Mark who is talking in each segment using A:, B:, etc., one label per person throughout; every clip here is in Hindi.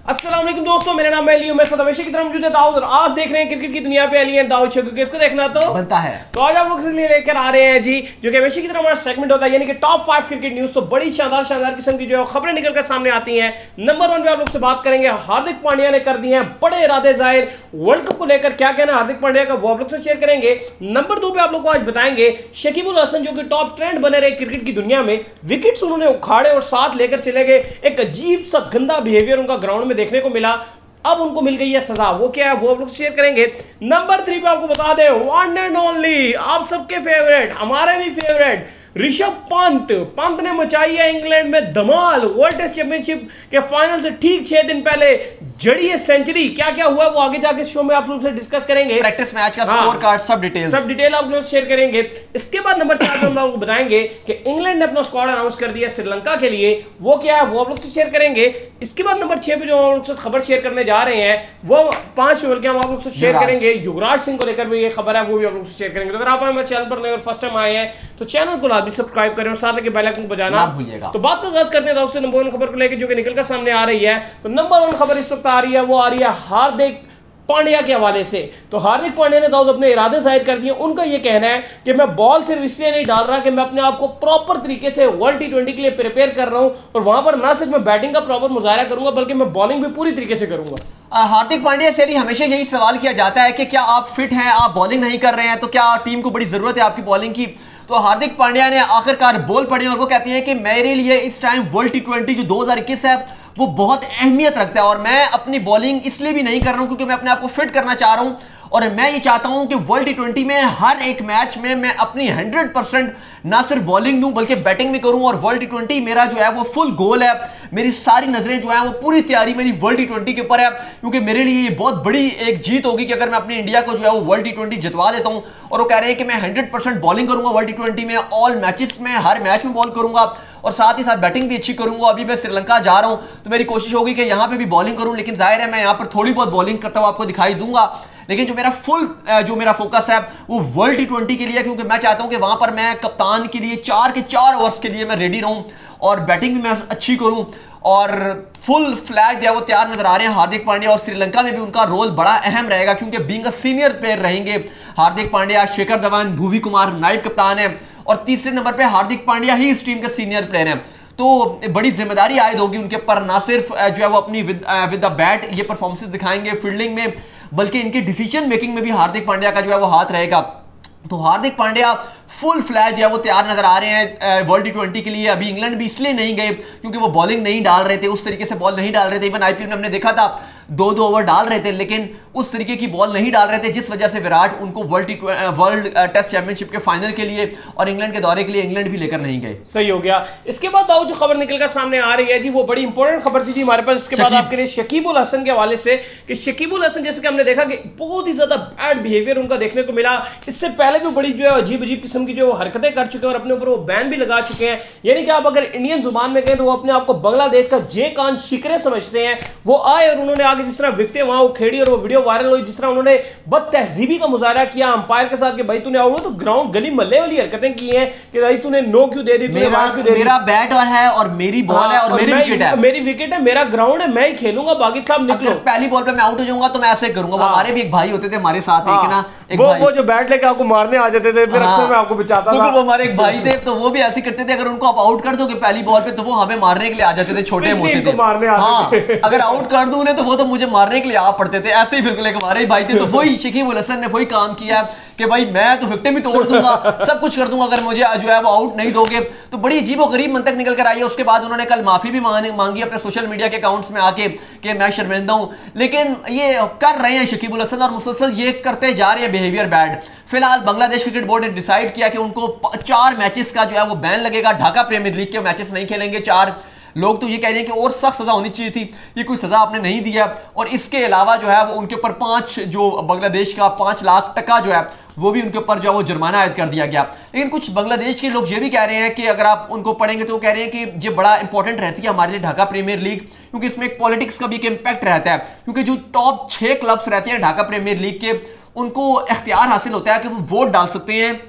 A: अस्सलाम वालेकुम दोस्तों, मेरा नाम है अली, मैं हमेशा की तरह मौजूद है दाऊद और आप देख रहे हैं क्रिकेट की दुनिया पे अली एंड दाऊद शो। किसको देखना तो बनता है। तो आज आप लोग के लिए लेकर आ रहे हैं जी, जो कि हमेशा की तरह हमारा सेगमेंट होता है, यानी कि टॉप 5 क्रिकेट न्यूज। तो बड़ी शानदार किस्म की जो खबरें निकलकर सामने आती हैं। नंबर 1 पे आप लोग से बात करेंगे, हार्दिक पांड्या ने कर दिए हैं बड़े इरादे जाहिर। वर्ल्ड कप को लेकर क्या कहना हार्दिक पांड्या का, वो आप लोग से शेयर करेंगे। नंबर 2 पे आप लोग को आज बताएंगे शकीब अल हसन, जो कि टॉप ट्रेंड बने रहे क्रिकेट की दुनिया में। विकेट्स उन्होंने उखाड़े और साथ लेकर चले गए। एक अजीब सा गंदा बिहेवियर उनका ग्राउंड में देखने को मिला, अब उनको मिल गई है सजा। वो क्या है वो आप लोग शेयर करेंगे। नंबर 3 पे आपको बता दें, वन एंड ओनली आप सबके फेवरेट, हमारे भी फेवरेट ऋषभ पंत ने मचाई है इंग्लैंड में धमाल। वर्ल्ड टेस्ट चैंपियनशिप के फाइनल से ठीक 6 दिन पहले जड़ी है सेंचुरी। क्या क्या हुआ वो आगे जाके शो में आप लोग से डिस्कस करेंगे।
B: प्रैक्टिस मैच का स्कोर कार्ड सब डिटेल
A: आप लोग शेयर करेंगे। इसके बाद नंबर 4 पे हम लोग बताएंगे कि इंग्लैंड ने अपना स्क्वाड अनाउंस कर दिया श्रीलंका के लिए। वो क्या है वो आप लोग से शेयर करेंगे। इसके बाद नंबर 6 पे जो हम लोग से खबर शेयर करने जा रहे हैं, वो 5 पे बल्कि हम आप लोग से शेयर करेंगे युवराज सिंह को लेकर भी ये खबर है, वो भी आप लोग से शेयर करेंगे। तो अगर आप हमारे चैनल पर नए और फर्स्ट टाइम आए हैं तो चैनल को लाजमी सब्सक्राइब करें और साथ में बेल आइकन को बजाना
B: मत भूलिएगा।
A: तो बात आगाज करते हैं दोस्तों नंबर 1 खबर को लेकर, जो कि निकलकर सामने आ रही है। तो नंबर 1 खबर इस वक्त आ रही है, वो आ रही है हार्दिक पांड्या के हवाले से। तो हार्दिक पांड्या ने दाऊद अपने इरादे जाहिर कर दिए। उनका यह कहना है कि मैं बॉल सिर्फ इसलिए नहीं डाल रहा कि मैं अपने आप को प्रॉपर तरीके से वर्ल्ड T20 के लिए प्रिपेयर कर रहा हूं, और वहां पर ना सिर्फ मैं बैटिंग का प्रॉपर मुजाहरा करूंगा बल्कि मैं बॉलिंग भी पूरी तरीके से करूंगा।
B: हार्दिक पांड्या से हमेशा यही सवाल किया जाता है कि क्या आप फिट हैं, आप बॉलिंग नहीं कर रहे हैं, तो क्या टीम को बड़ी जरूरत है आपकी बॉलिंग की। तो हार्दिक पांड्या ने आखिरकार बोल पड़े और वो कहते हैं कि मेरे लिए इस टाइम वर्ल्ड T20 जो 2021 है वो बहुत अहमियत रखता है, और मैं अपनी बॉलिंग इसलिए भी नहीं कर रहा हूं क्योंकि मैं अपने आप को फिट करना चाह रहा हूं, और मैं ये चाहता हूं कि वर्ल्ड T20 में हर एक मैच में मैं अपनी 100% ना सिर्फ बॉलिंग दूं बल्कि बैटिंग भी करूं। और वर्ल्ड T20 मेरा जो है वो फुल गोल है, मेरी सारी नजरें जो है वो पूरी तैयारी मेरी वर्ल्ड T20 के ऊपर है, क्योंकि मेरे लिए ये बहुत बड़ी एक जीत होगी कि अगर मैं अपनी इंडिया को जो है वो वर्ल्ड T20 जितवा देता हूं। और वो कह रहे हैं कि मैं 100% बॉलिंग करूंगा वर्ल्ड T20 में, ऑल मैचेस में, हर मैच में बॉल करूंगा और साथ ही साथ बैटिंग भी अच्छी करूंगा। अभी मैं श्रीलंका जा रहा हूं तो मेरी कोशिश होगी कि यहां पे भी बॉलिंग करूं, लेकिन जाहिर है मैं यहां पर थोड़ी बहुत बॉलिंग करता हुआ आपको दिखाई दूंगा, लेकिन जो मेरा फुल जो मेरा फोकस है वो वर्ल्ड T20 के लिए, क्योंकि मैं चाहता हूं कि वहां पर मैं कप्तान के लिए 4 के 4 ओवर्स के लिए मैं रेडी रहूं और बैटिंग भी मैं अच्छी करूं, और फुल फ्लैग जो है वो तैयार नजर आ रहे हैं हार्दिक पांड्या। और श्रीलंका में भी उनका रोल बड़ा अहम रहेगा क्योंकि बीइंग अ सीनियर प्लेयर रहेंगे हार्दिक पांड्या। शेखर धवन, भुवी कुमार नायब कप्तान है, और तीसरे नंबर पे हार्दिक पांड्या ही इस टीम के सीनियर प्लेयर हैं। तो बड़ी जिम्मेदारी आयद होगी उनके ऊपर, ना सिर्फ जो है वो अपनी विद द बैट ये परफॉर्मेंसेस दिखाएंगे फील्डिंग में, बल्कि इनके डिसीजन मेकिंग में भी हार्दिक पांड्या का जो है वो हाथ रहेगा। तो हार्दिक पांड्या फुल फ्लैग जो है वो तैयार नजर आ रहे हैं वर्ल्ड T20 के लिए। अभी इंग्लैंड भी इसलिए नहीं गए क्योंकि वो बॉलिंग नहीं डाल रहे थे, उस तरीके से बॉल नहीं डाल रहे थे। इवन IPL में हमने देखा था 2-2 ओवर डाल रहे थे, लेकिन उस तरीके की बॉल नहीं डाल रहे थे, जिस वजह से विराट उनको वर्ल्ड टेस्ट चैंपियनशिप के फाइनल के लिए और इंग्लैंड के दौरे के लिए इंग्लैंड भी लेकर नहीं गए।
A: सही हो गया। इसके बाद जो खबर निकलकर सामने आ रही है जी, वो बड़ी इंपॉर्टेंट खबर थी जी हमारे पास। इसके बाद आपके लिए शकीब अल हसन के हवाले से, कि शकीब अल हसन जैसे कि हमने देखा कि बहुत ही ज्यादा बैड बिहेवियर उनका देखने को मिला। इससे पहले भी बड़ी जो है अजीब किस्म की जो हरकतें कर चुके हैं और अपने ऊपर वो बैन भी लगा चुके हैं। यानी कि आप अगर इंडियन जुबान में कहें तो वो अपने आप को बांग्लादेश का जे कान शिकरे समझते हैं। वो आए और उन्होंने आगे जिस तरह विकटें वहां उखेड़ी और वो वीडियो वायरल हुई, जिस तरह उन्होंने बदतहजीबी का मुजाहरा किया अंपायर के साथ कि भाई तूने आउट, तो ग्राउंड गली मल्ले वाली हरकतें की हैं कि भाई तूने नो क्यों दे दी,
B: मेरा बैट और है और मेरी बॉल है और मेरी विकेट है,
A: मेरी विकेट है, मेरा ग्राउंड है, मैं ही खेलूंगा, बाकी सब निकलो।
B: पहली बॉल पे मैं आउट हो जाऊंगा तो मैं ऐसे करूंगा। हमारे भी एक भाई होते थे हमारे साथ, एक ना
A: वो जो बैट लेके आपको मारने आ जाते थे, फिर अक्सर मैं आपको बचाता था।
B: वो हमारे एक भाई थे तो वो भी ऐसे करते थे, अगर उनको आप आउट कर दोगे पहली बॉल पे तो वो हमें मारने के लिए आ जाते थे, छोटे मोटे थे,
A: मारने आते थे।
B: अगर आउट कर दूं तो वो तो मुझे मारने के लिए आ पड़ते थे। ऐसे ही बिल्कुल एक हमारे भाई थे, तो वही शकीब अल हसन ने वही काम किया कि भाई मैं तो विकेट भी तोड़ दूंगा, सब कुछ कर दूंगा अगर मुझे जो है वो आउट नहीं दोगे। तो बड़ी अजीबोगरीब मंतक निकल कर आई है। उसके बाद उन्होंने कल माफी भी मांगी अपने सोशल मीडिया के अकाउंट्स में आके कि मैं शर्मिंदा हूं, लेकिन ये कर रहे हैं शकीब अल हसन और मुसलसल ये करते जा रहे हैं बिहेवियर बैड। फिलहाल बांग्लादेश क्रिकेट बोर्ड ने डिसाइड किया कि उनको 4 मैचेस का जो है वो बैन लगेगा, ढाका प्रीमियर लीग के मैचेस नहीं खेलेंगे 4। लोग तो ये कह रहे हैं कि और सख्त सजा होनी चाहिए थी, ये कोई सजा आपने नहीं दिया। और इसके अलावा जो है वो उनके ऊपर 5 जो बांग्लादेश का 5 लाख टका जो है वो भी उनके ऊपर जो है वो जुर्माना आयद कर दिया गया। लेकिन कुछ बांग्लादेश के लोग ये भी कह रहे हैं कि अगर आप उनको पढ़ेंगे तो वो कह रहे हैं कि ये बड़ा इंपॉर्टेंट रहती है हमारे लिए ढाका प्रीमियर लीग, क्योंकि इसमें एक पॉलिटिक्स का भी एक इंपैक्ट रहता है, क्योंकि जो टॉप 6 क्लब्स रहते हैं ढाका प्रीमियर लीग के, उनको इख्तियार हासिल होता है कि वो वोट डाल सकते हैं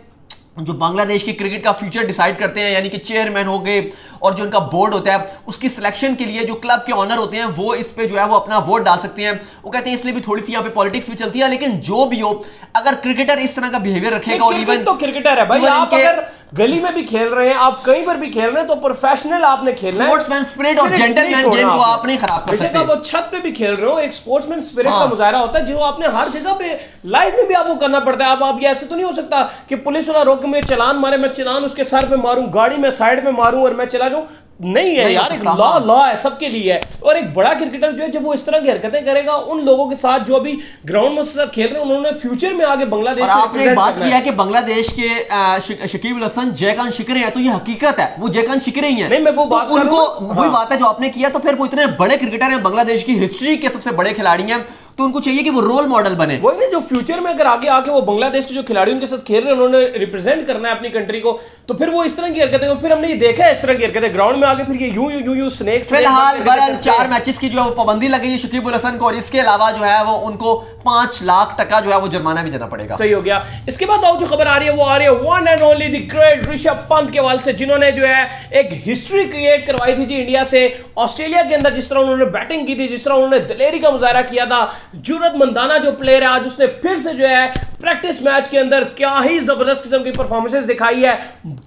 B: जो बांग्लादेश की क्रिकेट का फ्यूचर डिसाइड करते हैं, यानी कि चेयरमैन हो गए और जो उनका बोर्ड होता है उसकी सिलेक्शन के लिए जो क्लब के ऑनर होते हैं वो इस पे जो है वो अपना वोट डाल सकते हैं। वो कहते हैं इसलिए भी थोड़ी सी यहाँ पे पॉलिटिक्स भी चलती है, लेकिन जो भी हो अगर क्रिकेटर इस तरह का बिहेवियर रखेगा और इवन
A: तो क्रिकेटर है भाई, आप अगर गली में भी खेल रहे हैं, आप कहीं पर भी खेल रहे हैं तो प्रोफेशनल आपने खेलना है।
B: स्पोर्ट्समैन स्पिरिट और जेंटलमैन गेम को आप नहीं खराब कर सकते।
A: आप छत पे भी खेल रहे हो, एक स्पोर्ट्समैन स्पिरिट का मुजाहरा होता है जो आपने हर जगह पे लाइफ में भी आपको करना पड़ता है। आप ये ऐसे तो नहीं हो सकता कि पुलिस वाला रोक में चालान मारे, मैं चालान उसके सर पे मारूं, गाड़ी में साइड में मारूं और मैं चला जाऊं। नहीं है यार, एक लॉ है, सबके लिए है। और एक बड़ा क्रिकेटर जो है जब वो इस तरह की हरकतें करेगा उन लोगों के साथ जो अभी ग्राउंड में खेल रहे हैं, उन्होंने फ्यूचर में आगे बांग्लादेश
B: और आपने एक बात किया कि बांग्लादेश के शकीब अल हसन जयकांत शिकरे हैं, तो ये हकीकत है, वो जयकांत शिकरे ही है।
A: नहीं, मैं वो बात
B: उनको वही बात है जो आपने किया। तो फिर वो इतने बड़े क्रिकेटर हैं, बांग्लादेश की हिस्ट्री के सबसे बड़े खिलाड़ी हैं, तो उनको चाहिए कि वो रोल मॉडल बने।
A: वही ना, जो फ्यूचर में अगर आगे आके वो बांग्लादेश के जो खिलाड़ी उनके साथ खेल रहे हैं, उन्होंने रिप्रेजेंट करना है अपनी कंट्री को, तो फिर वो इस तरह की हरकतें, फिर हमने ये देखा है इस तरह की हरकतें ग्राउंड में आगे फिर ये यूं स्नेक।
B: फिलहाल 4 मैचेस की जो है वो पाबंदी लगी है शकीब अल हसन को, और इसके अलावा जो है वो उनको 5 लाख टका जो है वो जुर्माना भी देना पड़ेगा।
A: सही हो गया। इसके बाद जो खबर आ रही है वो आ रही है one and only the great Rishabh Pant के हवाले से, जिन्होंने जो है एक हिस्ट्री क्रिएट करवाई थी जी इंडिया से ऑस्ट्रेलिया के अंदर। जिस तरह उन्होंने बैटिंग की थी, जिस तरह उन्होंने दिलेरी का मुजाहरा किया था, जुर्रतमंदाना जो प्लेयर है आज उसने फिर से जो है प्रैक्टिस मैच के अंदर क्या ही जबरदस्त किस्म की परफॉर्मेंसेस दिखाई है,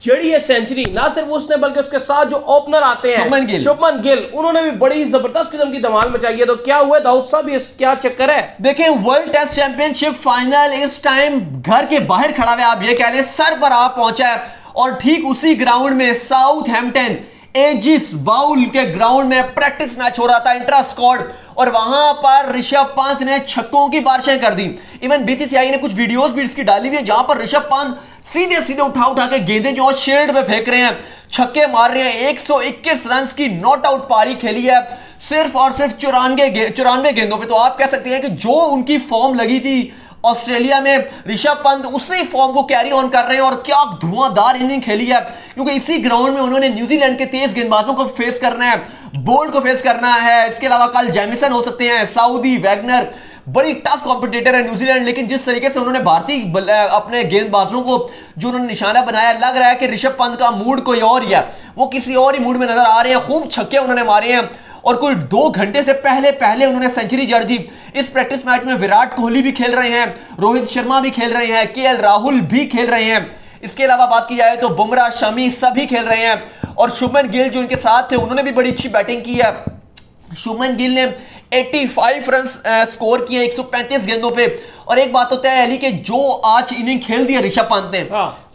A: जड़ी है सेंचुरी। ना सिर्फ उसने बल्कि उसके साथ जो ओपनर आते हैं शुभमन गिल, उन्होंने भी बड़ी जबरदस्त किस्म की धमाल मचाई है। तो क्या हुआ दाऊद साहब, ये क्या चक्कर है?
B: देखिए, वर्ल्ड टेस्ट चैंपियनशिप फाइनल इस टाइम घर के बाहर खड़ा है, आप ये कह लें सर पर आप पहुंचा है, और ठीक उसी ग्राउंड में साउथहैम्पटन एजिस बाउल के ग्राउंड में प्रैक्टिस मैच हो रहा था इंट्रा स्क्वाड, और वहां पर ऋषभ पंत ने छक्कों की बारिशें कर दी। इवन बीसीसीआई ने कुछ वीडियोस भी इसकी डाली हुई है जहां पर ऋषभ पंत सीधे सीधे उठा के गेंदें जो शील्ड में फेंक रहे हैं, छक्के मार रहे हैं। 121 रन की नॉट आउट पारी खेली है सिर्फ और सिर्फ 94 गेंदों पे। तो आप कह सकते हैं कि जो उनकी फॉर्म लगी थी ऑस्ट्रेलिया में, ऋषभ पंत उसी फॉर्म को कैरी ऑन कर रहे हैं, और क्या धुआंधार इनिंग खेली है, क्योंकि इसी ग्राउंड में उन्होंने न्यूजीलैंड के तेज गेंदबाजों को फेस करना है, बोल्ट को फेस करना है। इसके अलावा कल जैमिसन हो सकते हैं, साउदी, वैगनर, बड़ी टफ कॉम्पिटिटर है न्यूजीलैंड। लेकिन जिस तरीके से उन्होंने भारतीय अपने गेंदबाजों को जो उन्होंने निशाना बनाया, लग रहा है कि ऋषभ पंत का मूड कोई और ही है, वो किसी और ही मूड में नजर आ रहे हैं। खूब छक्के उन्होंने मारे हैं, और कुल 2 घंटे से पहले उन्होंने सेंचुरी जड़ दी। इस प्रैक्टिस मैच में विराट कोहली भी खेल रहे हैं, रोहित शर्मा भी खेल रहे हैं, केएल राहुल भी खेल रहे हैं। इसके अलावा बात की जाए तो बुमराह, शमी सभी खेल रहे हैं, और शुभमन गिल जो इनके साथ थे उन्होंने भी बड़ी अच्छी बैटिंग की है। शुभमन गिल ने 85 रन स्कोर किए 135 गेंदों पे। और एक बात होता है अली के जो आज इनिंग खेल दी है ऋषभ पंत ने,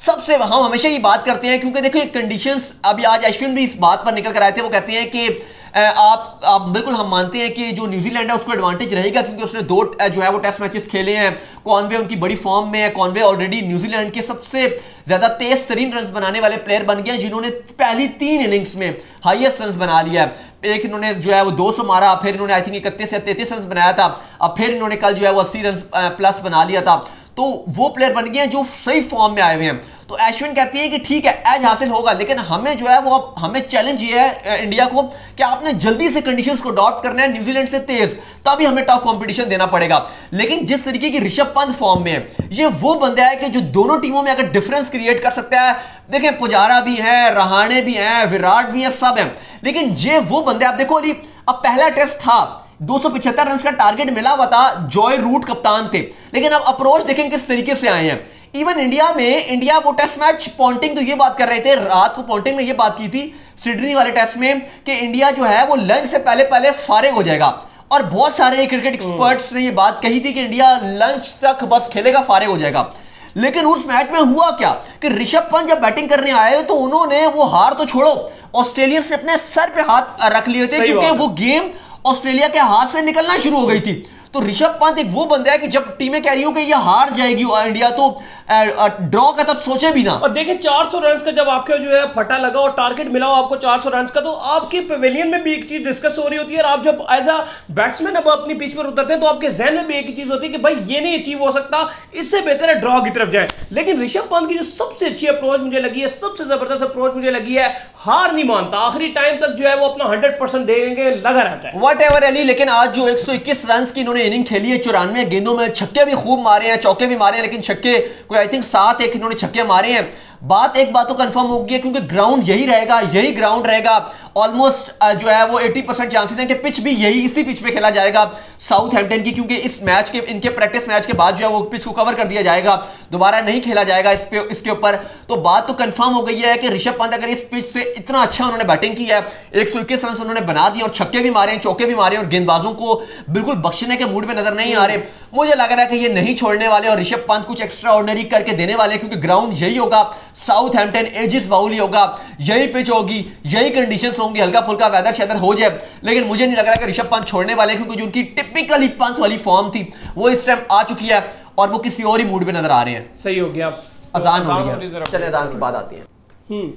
B: सबसे हम हमेशा ये बात करते हैं, क्योंकि देखो कंडीशंस, अभी आज अश्विन भी इस बात पर निकल कर आए थे, वो कहते हैं कि आप बिल्कुल हम मानते हैं कि जो न्यूजीलैंड है उसको एडवांटेज रहेगा, क्योंकि उसने 2 जो है वो टेस्ट मैचेस खेले हैं। कॉनवे उनकी बड़ी फॉर्म में है, कॉनवे ऑलरेडी न्यूजीलैंड के सबसे ज्यादा तेज तरीन रन बनाने वाले प्लेयर बन गए, जिन्होंने पहली 3 इनिंग्स में हाईएस्ट रन बना लिया है। एक इन्होंने जो है वो 200 मारा, फिर इन्होंने आई थिंक 31 या 33 रन बनाया था, अब फिर इन्होंने कल जो है वो 80 रन प्लस बना लिया था। तो वो प्लेयर बन गए हैं जो सही फॉर्म में आए हुए हैं। तो अश्विन कहती है कि ठीक है एज हासिल होगा, लेकिन हमें जो है वो हमें चैलेंज ये है इंडिया को कि आपने जल्दी से कंडीशंस को अडॉप्ट करना है न्यूजीलैंड से तेज, तभी हमें टफ कंपटीशन देना पड़ेगा। लेकिन जिस तरीके की ऋषभ पंत फॉर्म में है, ये वो बंदा है कि जो दोनों टीमों में अगर डिफरेंस क्रिएट कर सकता है। देखें, पुजारा भी है, रहाणे भी हैं, विराट भी है, सब हैं, लेकिन ये वो बंदा, आप देखो अली, अब पहला टेस्ट था 275 रन का टारगेट मिला हुआ था, जॉय रूट कप्तान थे, लेकिन अब अप्रोच देखें किस तरीके से आए हैं। इवन इंडिया वो टेस्ट मैच पॉन्टिंग तो ये बात कर रहे थे, रात को पॉन्टिंग ने ये बात की थी सिडनी वाले टेस्ट में कि इंडिया जो है वो लंच से पहले फारिग हो जाएगा, और बहुत सारे क्रिकेट एक्सपर्ट्स ने ये बात कही थी कि इंडिया लंच तक बस खेलेगा, फारिग हो जाएगा। लेकिन उस मैच में हुआ क्या कि ऋषभ पंत जब बैटिंग करने आए तो उन्होंने वो हार तो छोड़ो, ऑस्ट्रेलिया से अपने सर पे हाथ रख लिए थे, क्योंकि वो गेम ऑस्ट्रेलिया के हाथ से निकलना शुरू हो गई थी। तो ऋषभ पंत एक वो बंदा है कि जब टीमें कह रही हो कि ये हार जाएगी इंडिया, तो ड्रॉ का तब सोचे भी ना।
A: और देखिए 400 रन का जब आपके जो है फटा लगा और टारगेट मिला हो आपको 400 रन का, तो आपके पवेलियन में भी एक चीज डिस्कस हो रही होती है, और आप जब एज अ बैट्समैन अब अपनी पिच पर उतरते हैं तो आपके जहन में भी एक ही चीज होती है कि भाई ये नहीं अचीव हो सकता, इससे बेहतर है ड्रॉ की तरफ जाए। लेकिन ऋषभ पंत की जो सबसे अच्छी अप्रोच मुझे लगी है, सबसे जबरदस्त अप्रोच मुझे लगी है, हार नहीं मानता, आखिरी टाइम तक जो है वो अपना 100% देंगे लगा रहता है।
B: वट एवर अली, लेकिन आज जो 121 रन की इन्होंने इनिंग खेली है, 94 गेंदों में छक्के भी खूब मारे हैं, चौके भी मारे हैं, लेकिन छक्के कोई आई थिंक 7 इन्होंने छक्के मारे हैं। बात तो कंफर्म हो गई है क्योंकि ग्राउंड यही ग्राउंड रहेगा। ऑलमोस्ट जो है वो 80% चांसेस हैं कि पिच भी इसी पिच पे खेला जाएगा साउथहैम्पटन की, क्योंकि इस मैच के इनके प्रैक्टिस मैच के बाद जो है वो पिच को कवर कर दिया जाएगा, दोबारा नहीं खेला जाएगा इसके ऊपर। तो बात तो कंफर्म हो गई है कि ऋषभ पंत अगर इस पिच से इतना अच्छा उन्होंने बैटिंग की है, 121 रन उन्होंने बना दिए और छक्के भी मारे, चौके भी मारे और गेंदबाजों को बिल्कुल बख्शने के मूड में नजर नहीं आ रहे। मुझे लग रहा है कि ये नहीं छोड़ने वाले और ऋषभ पंत कुछ एक्स्ट्रा ऑर्डिनरी करके देने वाले, क्योंकि ग्राउंड यही होगा, साउथहैम्पटन एजिस बाउल ही होगा, यही पिच होगी, यही कंडीशंस होंगी, हल्का फुल्का वेदर शेदर हो जाए, लेकिन मुझे नहीं लग रहा कि ऋषभ पंत छोड़ने वाले, क्योंकि जो उनकी टिपिकली पंत वाली फॉर्म थी वो इस टाइम आ चुकी है और वो किसी और ही मूड में नजर आ रहे हैं।
A: सही हो गया,
B: अजान हो गया, चले अजान की बात आती है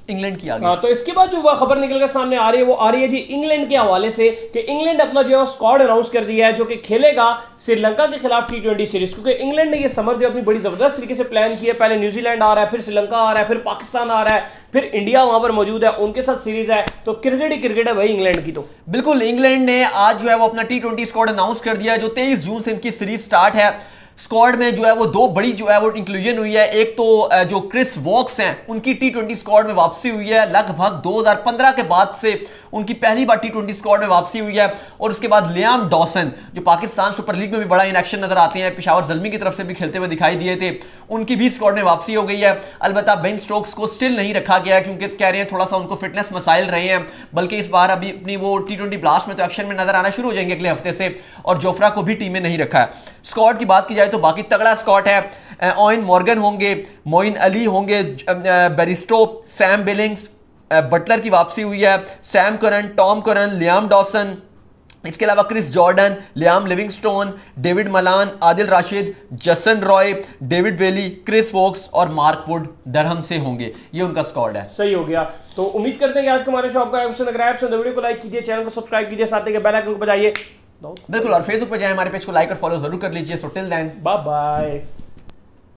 B: इंग्लैंड की आगे।
A: तो इसके बाद जो वह खबर निकल कर सामने आ रही है वो आ रही है जी इंग्लैंड के हवाले से कि इंग्लैंड अपना जो है स्क्वाड अनाउंस कर दिया है जो कि खेलेगा श्रीलंका के खिलाफ T20 सीरीज, क्योंकि इंग्लैंड ने ये समर जो अपनी बड़ी जबरदस्त तरीके से प्लान की है। पहले न्यूजीलैंड आ रहा है, फिर श्रीलंका आ रहा है, फिर पाकिस्तान आ रहा है, फिर इंडिया वहां पर मौजूद है, उनके साथ सीरीज है। तो क्रिकेट ही क्रिकेट है भाई इंग्लैंड की। तो
B: बिल्कुल इंग्लैंड ने आज जो है वो अपना T20 स्क्वाड अनाउंस कर दिया है, जो 23 जून से इनकी सीरीज स्टार्ट है। स्क्वाड में जो है वो दो बड़ी जो है वो इंक्लूजन हुई है। एक तो जो क्रिस वॉक्स हैं उनकी T20 स्क्वाड में वापसी हुई है, लगभग 2015 के बाद से उनकी पहली बार T20 स्क्वाड में वापसी हुई है। और उसके बाद लियाम डॉसन जो पाकिस्तान सुपर लीग में भी बड़ा इन एक्शन नजर आते हैं, पेशावर ज़ल्मी की तरफ से भी खेलते हुए दिखाई दिए थे, उनकी भी स्क्वाड में वापसी हो गई है। अलबत्ता बेन स्टोक्स को स्टिल नहीं रखा गया क्योंकि कह रहे हैं थोड़ा सा उनको फिटनेस मसाइल रहे हैं, बल्कि इस बार अभी अपनी वो T20 ब्लास्ट में तो एक्शन में नजर आना शुरू हो जाएंगे अगले हफ्ते से। और जोफ्रा को भी टीम में नहीं रखा है। स्क्वाड की बात की जाए तो बाकी तगड़ा स्क्वाड है। ओवेन मॉर्गन होंगे, मोइन अली होंगे, बेरिस्टो, सैम बिलिंग्स, बटलर की वापसी हुई है, Sam Curran, Tom Curran, Liam Dawson, इसके अलावा Chris Jordan, Liam Livingstone, David Malan, Adil Rashid, Jason Roy, David Willey, Chris Woakes और मार्क वुड डरहम से होंगे। ये उनका स्क्वाड है।
A: सही हो गया। तो उम्मीद करते हैं कि आज का हमारे शो आपका पसंद लग रहा है। वीडियो को लाइक कीजिए, चैनल को सब्सक्राइब कीजिए, साथ ही बेल आइकन को बजाइए।
B: बिल्कुल, और फेसबुक पर जाए हमारे पेज को लाइक और फॉलो जरूर कर लीजिए। So till then,
A: bye bye.